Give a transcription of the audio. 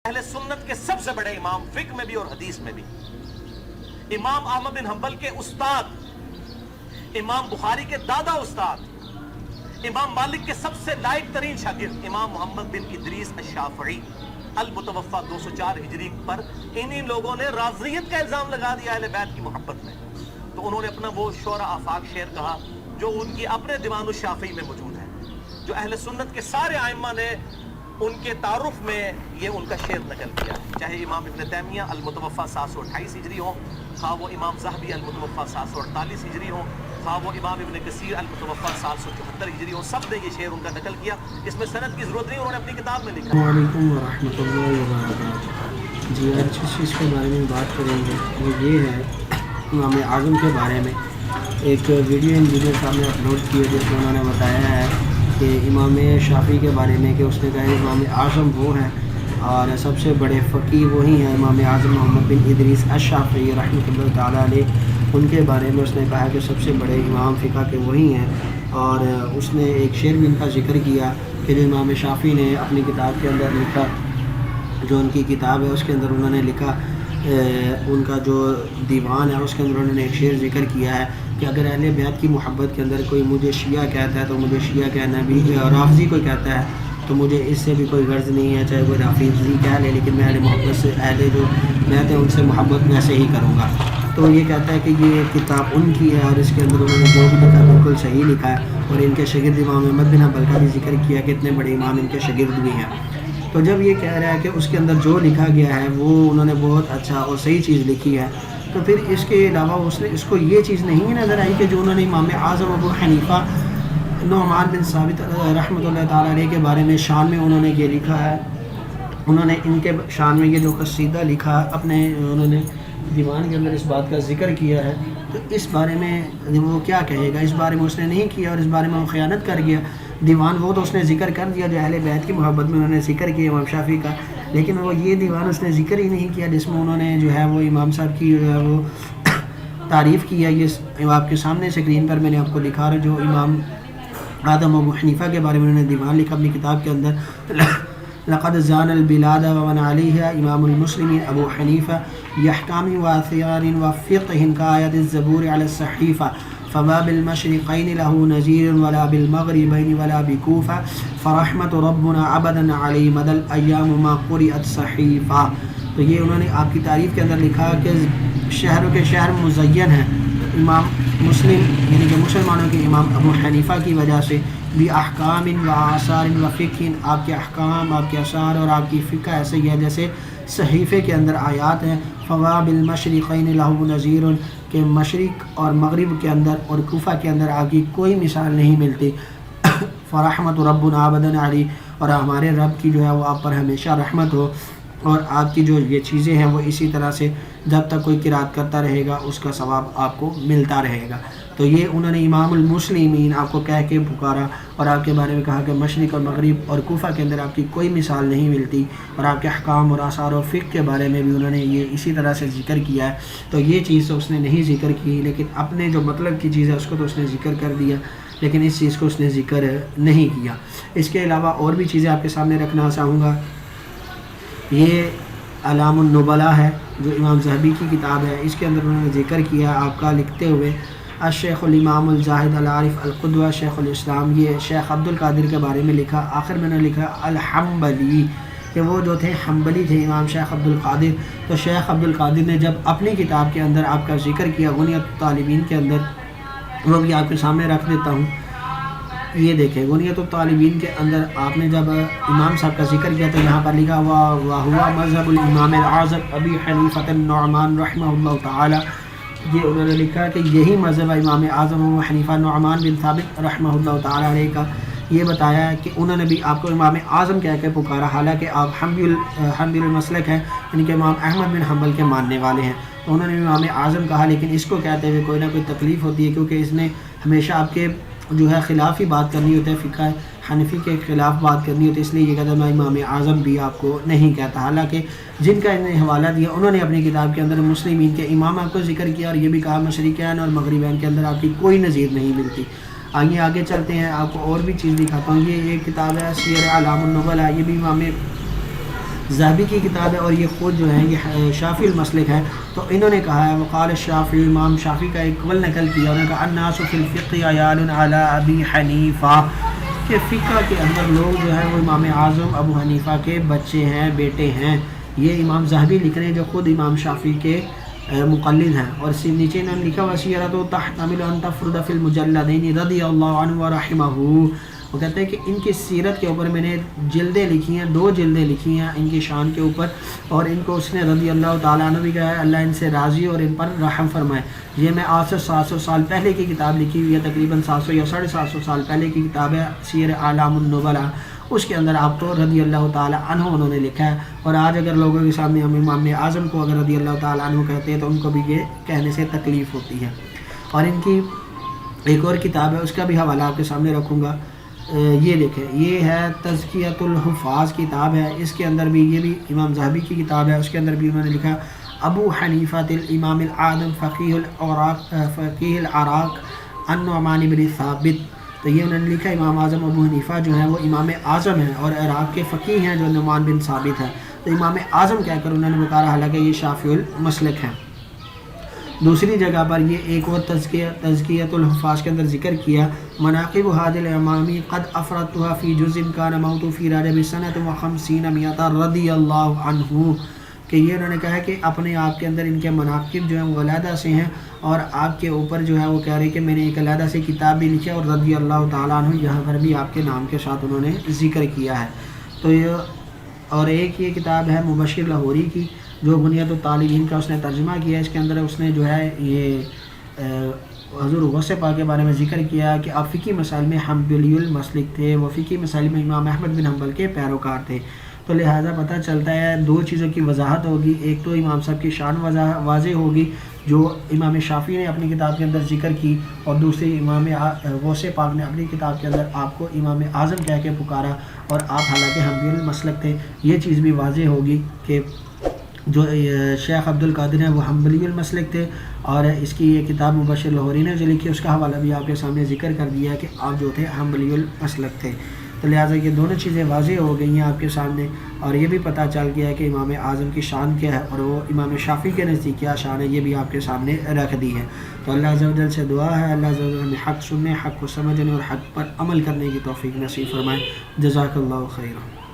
اہل سنت کے سب سے بڑے امام فقہ میں بھی اور حدیث میں بھی، امام احمد بن حنبل کے استاد، امام بخاری کے دادا استاد، امام مالک کے سب سے لائق ترین شاگرد امام محمد بن ادریس الشافعی المتوفا 204 ہجری پر انہی لوگوں نے رافضیت کا الزام لگا دیا اہل بیت کی محبت میں. تو انہوں نے اپنا وہ شعرا آفاق شعر کہا جو ان کی اپنے دیوان الشافعی میں موجود ہے، جو اہل سنت کے سارے ائمہ نے ان کے تعارف میں یہ ان کا شعر نقل کیا ہے، چاہے امام ابن تیمیہ المتوفا 728 ہجری ہو، خواہ وہ امام ذہبی المتوفا 748 ہجری ہو، خواہ وہ امام ابن کثیر المتوفا 774 ہجری ہو، سب نے یہ شعر ان کا نقل کیا. اس میں سند کی ضرورت نہیں، انہوں نے اپنی کتاب میں لکھا. السلام علیکم ورحمۃ اللہ وبرکاتہ. جی آج جس چیز کے بارے میں بات کریں گے وہ یہ ہے امام اعظم کے بارے میں. ایک ویڈیو انجینئر صاحب نے اپلوڈ کی ہے جس میں انہوں نے بتایا ہے کہ امام شافعی کے بارے میں کہ اس نے کہا امام اعظم وہ ہیں اور سب سے بڑے فقیہ وہی ہیں امام اعظم محمد بن ادریس الشافعی رحمۃ اللہ تعالیٰ علیہ. ان کے بارے میں اس نے کہا کہ سب سے بڑے امام فقہ کے وہی ہیں، اور اس نے ایک شعر بھی ان کا ذکر کیا کہ جو امام شافعی نے اپنی کتاب کے اندر لکھا، جو ان کی کتاب ہے اس کے اندر انہوں نے لکھا، ان کا جو دیوان ہے اس کے اندر انہوں نے ایک شعر ذکر کیا ہے کہ اگر اہل بیت کی محبت کے اندر کوئی مجھے شیعہ کہتا ہے تو مجھے شیعہ کہنا بھی، رافضی کوئی کہتا ہے تو مجھے اس سے بھی کوئی غرض نہیں ہے، چاہے کوئی رافضی کہہ لے، لیکن میں اہل محبت سے، اہل جو بیت ہے ان سے محبت میں سے ہی کروں گا. تو یہ کہتا ہے کہ یہ کتاب ان کی ہے اور اس کے اندر انہوں نے جو بھی لکھا بالکل صحیح لکھا ہے. اور ان کے شاگرد امام احمد بن حنبل کا بھی ذکر کیا کہ اتنے بڑے امام ان کے شاگرد بھی ہیں. تو جب یہ کہہ رہا ہے کہ اس کے اندر جو لکھا گیا ہے وہ انہوں نے بہت اچھا اور صحیح چیز لکھی ہے، تو پھر اس کے علاوہ اس نے اس کو یہ چیز نہیں نظر آئی کہ جو انہوں نے امام اعظم ابو حنیفہ نعمان بن ثابت رحمۃ اللہ تعالیٰ علیہ کے بارے میں شان میں انہوں نے یہ لکھا ہے، انہوں نے ان کے شان میں یہ جو قصیدہ لکھا اپنے، انہوں نے دیوان کے اندر اس بات کا ذکر کیا ہے، تو اس بارے میں وہ کیا کہے گا؟ اس بارے میں اس نے نہیں کیا اور اس بارے میں وہ خیانت کر گیا. دیوان وہ تو اس نے ذکر کر دیا جو اہل بیت کی محبت میں انہوں نے ذکر کیا امام شافعی کا، لیکن وہ یہ دیوان اس نے ذکر ہی نہیں کیا جس میں انہوں نے جو ہے وہ امام صاحب کی جو ہے وہ تعریف کی ہے. یہ آپ کے سامنے اسکرین پر میں نے آپ کو دکھا رہا جو امام آدم ابو حنیفہ کے بارے میں انہوں نے دیوان لکھا اپنی کتاب کے اندر. لقد زان البلاد ومن علیہا امام المسلمین ابو حنیفہ یحکام واثیار وفقہ کآیت الزبور علی الصحیفہ فما بالمشرقین له نظیر ولا بالمغربین ولا بکوفہ فرحمت ربنا ابدا علی مدى الایام ما قرئت صحیفہ. تو یہ انہوں نے آپ کی تعریف کے اندر لکھا کہ شہروں کے شہر مزین ہیں امام مسلم یعنی کہ مسلمانوں کے امام ابو حنیفہ کی وجہ سے، بھی احکام و آثار و فقہ، آپ کے احکام، آپ کے آثار اور آپ کی فقہ ایسے ہی ہے جیسے صحیفے کے اندر آیات ہیں. فوا بالمشرقین له نظیر کہ مشرق اور مغرب کے اندر اور کوفہ کے اندر آپ کی کوئی مثال نہیں ملتی. فرحمت ربنا ابدا علی، اور ہمارے رب کی جو ہے وہ آپ پر ہمیشہ رحمت ہو، اور آپ کی جو یہ چیزیں ہیں وہ اسی طرح سے جب تک کوئی قرات کرتا رہے گا اس کا ثواب آپ کو ملتا رہے گا. تو یہ انہوں نے امام المسلمین آپ کو کہہ کے پکارا اور آپ کے بارے میں کہا کہ مشرق اور مغرب اور کوفہ کے اندر آپ کی کوئی مثال نہیں ملتی، اور آپ کے احکام اور آثار و فقہ کے بارے میں بھی انہوں نے یہ اسی طرح سے ذکر کیا ہے. تو یہ چیز تو اس نے نہیں ذکر کی، لیکن اپنے جو مطلب کی چیز ہے اس کو تو اس نے ذکر کر دیا، لیکن اس چیز کو اس نے ذکر نہیں کیا. اس کے علاوہ اور بھی چیزیں آپ کے سامنے رکھنا چاہوں گا. یہ اعلام النبلاء ہے جو امام ذہبی کی کتاب ہے، اس کے اندر انہوں نے ذکر کیا آپ کا لکھتے ہوئے الشیخ الامام الزاہد العارف القدوہ شیخ الاسلام، یہ شیخ عبد القادر کے بارے میں لکھا. آخر میں نے لکھا الحنبلی کہ وہ جو تھے حنبلی تھے امام شیخ عبد القادر. تو شیخ عبد القادر نے جب اپنی کتاب کے اندر آپ کا ذکر کیا غنیۃ الطالبین کے اندر، وہ بھی آپ کے سامنے رکھ دیتا ہوں. یہ دیکھیں غنیۃ الطالبین کے اندر آپ نے جب امام صاحب کا ذکر کیا تو یہاں پر لکھا وَهُوَ مذہب الامام العظم ابی حنیفہ النعمان رحمہ اللہ تعالی. یہ انہوں نے لکھا کہ یہی مذہب امام اعظم ابو حنیفہ نعمان بن ثابت رحمہ اللہ تعالی علیہ کا. یہ بتایا ہے کہ انہوں نے بھی آپ کو امام اعظم کہہ کے پکارا، حالانکہ آپ حنبلی المسلک ہیں، یعنی کہ امام احمد بن حنبل کے ماننے والے ہیں. تو انہوں نے امام اعظم کہا، لیکن اس کو کہتے ہوئے کوئی نہ کوئی تکلیف ہوتی ہے کیونکہ اس نے ہمیشہ آپ کے جو ہے خلاف ہی بات کرنی ہوتی ہے، فقہ حنفی کے خلاف بات کرنی ہوتی ہے، اس لیے یہ کہتا ہے میں امام اعظم بھی آپ کو نہیں کہتا. حالانکہ جن کا انہیں حوالہ دیا انہوں نے اپنی کتاب کے اندر مسلمین کے امام آپ کو ذکر کیا اور یہ بھی کہا مشرقین اور مغربین کے اندر آپ کی کوئی نظیر نہیں ملتی. آگے چلتے ہیں، آپ کو اور بھی چیز دکھاتا ہوں. یہ ایک کتاب ہے سیر اعلام النبلاء، یہ بھی امام ذہبی کی کتاب ہے اور یہ خود جو ہے یہ شافعی المسلک ہے. تو انہوں نے کہا ہے وقال الشافعی، امام شافعی کا ایک قول نقل کیا، انہوں نے کہا الناس فی الفقہ عیال علی ابی حنیفہ، کہ فقہ کے اندر لوگ جو ہے وہ امام اعظم ابو حنیفہ کے بچے ہیں، بیٹے ہیں. یہ امام ذہبی لکھ رہے ہیں جو خود امام شافعی کے مقلد ہیں. اور نیچے انہوں نے لکھا وسیرۃ تحتمل ان تفرد فی المجلدین رضی اللہ عنہ ورحمہ. وہ کہتے ہیں کہ ان کی سیرت کے اوپر میں نے جلدیں لکھی ہیں، 2 جلدیں لکھی ہیں ان کی شان کے اوپر، اور ان کو اس نے رضی اللہ تعالیٰ عنہ بھی کہا ہے، اللہ ان سے راضی اور ان پر رحم فرمائے. یہ میں آج سے 700 سال پہلے کی کتاب لکھی ہوئی ہے، تقریباً 700 یا 750 سال پہلے کی کتاب ہے سیر اعلام النبلاء. اس کے اندر آپ کو رضی اللہ تعالیٰ عنہ انہوں نے لکھا ہے. اور آج اگر لوگوں کے سامنے ہم امام اعظم کو اگر رضی اللہ تعالیٰ عنہ کہتے ہیں تو ان کو بھی یہ کہنے سے تکلیف ہوتی ہے. اور ان کی ایک اور کتاب ہے، اس کا بھی حوالہ آپ کے سامنے رکھوں گا. یہ دیکھیں، یہ ہے تزکیۃ الحفاظ کتاب ہے. اس کے اندر بھی یہ بھی امام ذہبی کی کتاب ہے. اس کے اندر بھی انہوں نے لکھا ابو حنیفہ الامام العاظم فقیہ العراق النعمان بن ثابت. تو یہ انہوں نے لکھا امام اعظم ابو حنیفہ جو ہے وہ امام اعظم ہیں اور عراق کے فقیہ ہیں جو نعمان بن ثابت ہے. تو امام اعظم کہہ کر انہوں نے بتایا، حالانکہ یہ شافعی المسلک ہیں. دوسری جگہ پر یہ ایک اور تزکیۃ الحفاظ کے اندر ذکر کیا مناقب هذا الامام قد افردتها في جزء كان موت في رجب سنة 50 رضی اللہ عنہ. کہ یہ انہوں نے کہا کہ اپنے آپ کے اندر ان کے مناقب جو ہیں وہ علیحدہ سے ہیں، اور آپ کے اوپر جو ہے وہ کہہ رہے کہ میں نے ایک علیحدہ سے کتاب بھی لکھی ہے اور رضی اللہ تعالیٰ عنہ یہاں پر بھی آپ کے نام کے ساتھ انہوں نے ذکر کیا ہے. تو یہ اور ایک یہ کتاب ہے مبشر لاہوری کی جو بنیاد الطالبین کا اس نے ترجمہ کیا. اس کے اندر اس نے جو ہے یہ حضور غوث پاک کے بارے میں ذکر کیا کہ آپ فقی مسائل میں حنبلی المسلک تھے، وہ فقی مسائل میں امام احمد بن حنبل کے پیروکار تھے. تو لہٰذا پتہ چلتا ہے 2 چیزوں کی وضاحت ہوگی. ایک تو امام صاحب کی شان واضح ہوگی جو امام شافعی نے اپنی کتاب کے اندر ذکر کی، اور دوسری امام غوث پاک نے اپنی کتاب کے اندر آپ کو امام اعظم کہہ کے پکارا، اور آپ حالانکہ حنبلی المسلک تھے. یہ چیز بھی واضح ہوگی کہ جو شیخ عبد القادر ہیں وہ حنبلی المسلک تھے. اور اس کی یہ کتاب مبشر لاہوری نے جو لکھی اس کا حوالہ بھی آپ کے سامنے ذکر کر دیا ہے کہ آپ جو تھے حنبلی المسلک تھے. تو لہٰذا یہ دونوں چیزیں واضح ہو گئی ہیں آپ کے سامنے، اور یہ بھی پتہ چل گیا ہے کہ امام اعظم کی شان کیا ہے اور وہ امام شافعی کے نزدیک کیا شان ہے، یہ بھی آپ کے سامنے رکھ دی ہے. تو اللہ عز و جل سے دعا ہے اللہ عز و جل ہمیں حق سننے، حق کو سمجھنے اور حق پر عمل کرنے کی توفیق نصیب فرمائے. جزاک اللہ خیرا.